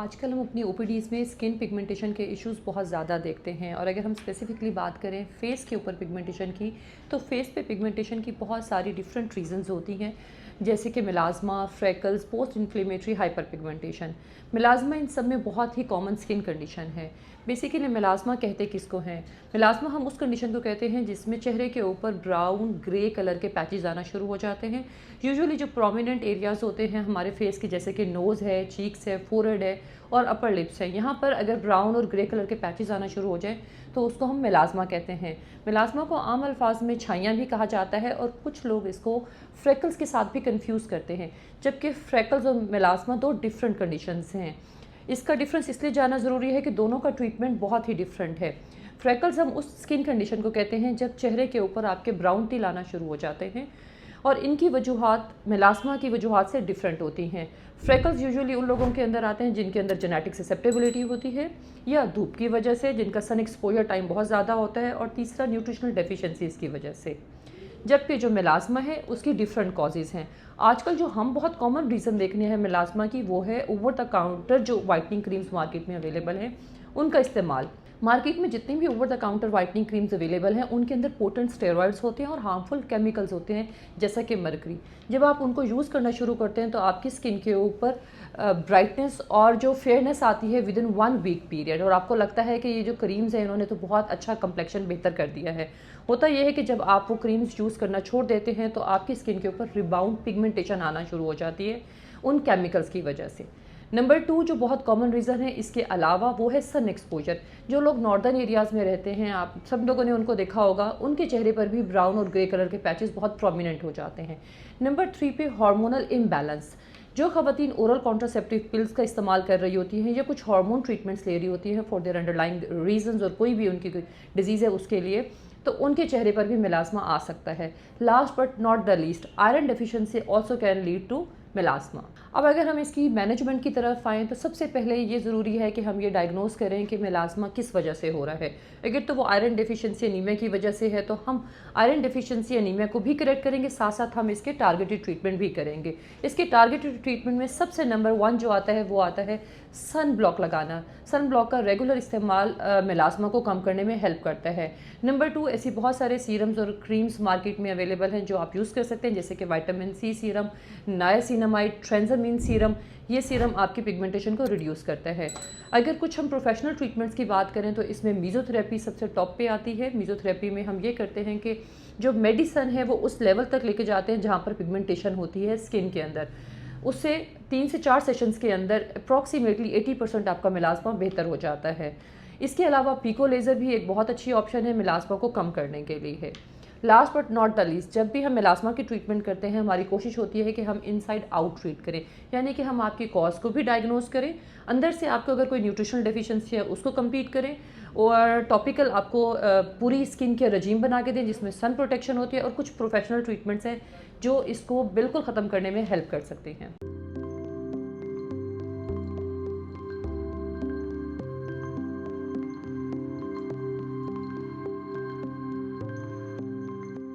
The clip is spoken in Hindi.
आजकल हम अपनी ओपीडीज़ में स्किन पिगमेंटेशन के इश्यूज़ बहुत ज़्यादा देखते हैं और अगर हम स्पेसिफिकली बात करें फेस के ऊपर पिगमेंटेशन की, तो फेस पे पिगमेंटेशन की बहुत सारी डिफरेंट रीजंस होती हैं, जैसे कि melasma, freckles, post inflammatory hyperpigmentation. Melasma इन सब में बहुत ही कॉमन स्किन कंडीशन है। बेसिकली मिलाज़मा कहते किसको हैं? मिलाज़मा हम उस कंडीशन को कहते हैं जिसमें चेहरे के ऊपर ब्राउन ग्रे कलर के पैचेस आना शुरू हो जाते हैं। यूजुअली जो प्रोमिनेंट एरियाज़ होते हैं हमारे फेस के, जैसे कि नोज़ है, चीक्स है, फोरहेड है और अपर लिप्स है, यहाँ पर अगर ब्राउन और ग्रे कलर के पैचेस आना शुरू हो जाए तो उसको हम मिलाज़मा कहते हैं। मिलाज़मा को आम अल्फाज में छाइयाँ भी कहा जाता है और कुछ लोग इसको फ्रेकल्स के साथ भी कंफ्यूज करते हैं, जबकि फ्रेकल्स और मिलाज़मा दो डिफरेंट कंडीशंस हैं। इसका डिफरेंस इसलिए जानना ज़रूरी है कि दोनों का ट्रीटमेंट बहुत ही डिफरेंट है। फ्रेकल्स हम उस स्किन कंडीशन को कहते हैं जब चेहरे के ऊपर आपके ब्राउन टिल आना शुरू हो जाते हैं और इनकी वजूहात मिलाज़मा की वजूहात से डिफरेंट होती हैं। फ्रेकल्स यूजुअली उन लोगों के अंदर आते हैं जिनके अंदर जेनेटिक ससेप्टेबिलिटी होती है, या धूप की वजह से, जिनका सन एक्सपोजर टाइम बहुत ज़्यादा होता है, और तीसरा न्यूट्रिशनल डेफिशिएंसीज़ की वजह से। जबकि जो मिलाज़मा है उसकी डिफरेंट कॉजेज़ हैं। आजकल जो हम बहुत कॉमन रीज़न देखने हैं मिलाज़मा की, वो है ओवर द काउंटर जो वाइटनिंग क्रीम्स मार्केट में अवेलेबल हैं उनका इस्तेमाल। मार्केट में जितनी भी over the counter whitening creams available हैं उनके अंदर पोटेंट स्टेरॉइड्स होते हैं और हार्मफुल केमिकल्स होते हैं, जैसा कि मरकरी। जब आप उनको यूज़ करना शुरू करते हैं तो आपकी स्किन के ऊपर ब्राइटनेस और जो फेयरनेस आती है विद इन 1 वीक पीरियड, और आपको लगता है कि ये जो क्रीम्स हैं इन्होंने तो बहुत अच्छा कंप्लेक्शन बेहतर कर दिया है। होता यह है कि जब आप वो क्रीम्स यूज़ करना छोड़ देते हैं तो आपकी स्किन के ऊपर रिबाउंड पिगमेंटेशन आना शुरू हो जाती है उन केमिकल्स की वजह से। नंबर 2 जो बहुत कॉमन रीज़न है इसके अलावा, वो है सन एक्सपोजर। जो लोग नॉर्दर्न एरियाज़ में रहते हैं, आप सब लोगों ने उनको देखा होगा, उनके चेहरे पर भी ब्राउन और ग्रे कलर के पैचेस बहुत प्रोमिनेंट हो जाते हैं। नंबर 3 पे हार्मोनल इम्बैलेंस। जो ख़वातीन ओरल कॉन्ट्रासेप्टिव पिल्स का इस्तेमाल कर रही होती हैं या कुछ हार्मोन ट्रीटमेंट्स ले रही होती हैं फॉर देयर अंडरलाइंग रीजंस, और कोई भी उनकी डिजीज़ है उसके लिए, तो उनके चेहरे पर भी मिलाज़मा आ सकता है। Last but not the least, iron deficiency also can lead to melasma. अब अगर हम इसकी मैनेजमेंट की तरफ आएँ तो सबसे पहले ये ज़रूरी है कि हम ये डायग्नोस करें कि मिलाज़मा किस वजह से हो रहा है। अगर तो वो आयरन डेफिशिएंसी एनीमिया की वजह से है तो हम आयरन डेफिशिएंसी एनीमिया को भी करेक्ट करेंगे, साथ साथ हम इसके टारगेटेड ट्रीटमेंट भी करेंगे। इसके टारगेटेड ट्रीटमेंट में सबसे नंबर 1 जो आता है वो आता है सन ब्लॉक लगाना। सन ब्लॉक का रेगुलर इस्तेमाल मिलाज़मा को कम करने में हेल्प करता है। नंबर 2, ऐसी बहुत सारे सीरम्स और क्रीम्स मार्केट में अवेलेबल हैं जो आप यूज़ कर सकते हैं, जैसे कि vitamin C serum, niacinamide, tranexamic serum. ये सीरम आपकी पिगमेंटेशन को रिड्यूस करता है। अगर कुछ हम प्रोफेशनल ट्रीटमेंट्स की बात करें तो इसमें मीज़ोथेरेपी सबसे टॉप पे आती है। मीज़ोथेरेपी में हम ये करते हैं कि जो मेडिसन है वो उस लेवल तक लेके जाते हैं जहाँ पर पिगमेंटेशन होती है स्किन के अंदर। उससे 3 से 4 सेशंस के अंदर अप्रॉक्सीमेटली 80% आपका मिलाज़मा बेहतर हो जाता है। इसके अलावा पीको लेज़र भी एक बहुत अच्छी ऑप्शन है मिलाज़मा को कम करने के लिए है। Last but not the least, जब भी हम मिलाज़मा की ट्रीटमेंट करते हैं हमारी कोशिश होती है कि हम इनसाइड आउट ट्रीट करें, यानी कि हम आपकी कॉज को भी डायग्नोस करें, अंदर से आपको अगर कोई न्यूट्रिशनल डेफिशिएंसी है उसको कंप्लीट करें, और टॉपिकल आपको पूरी स्किन के रजीम बना के दें जिसमें सन प्रोटेक्शन होती है, और कुछ प्रोफेशनल ट्रीटमेंट्स हैं जो इसको बिल्कुल ख़त्म करने में हेल्प कर सकते हैं।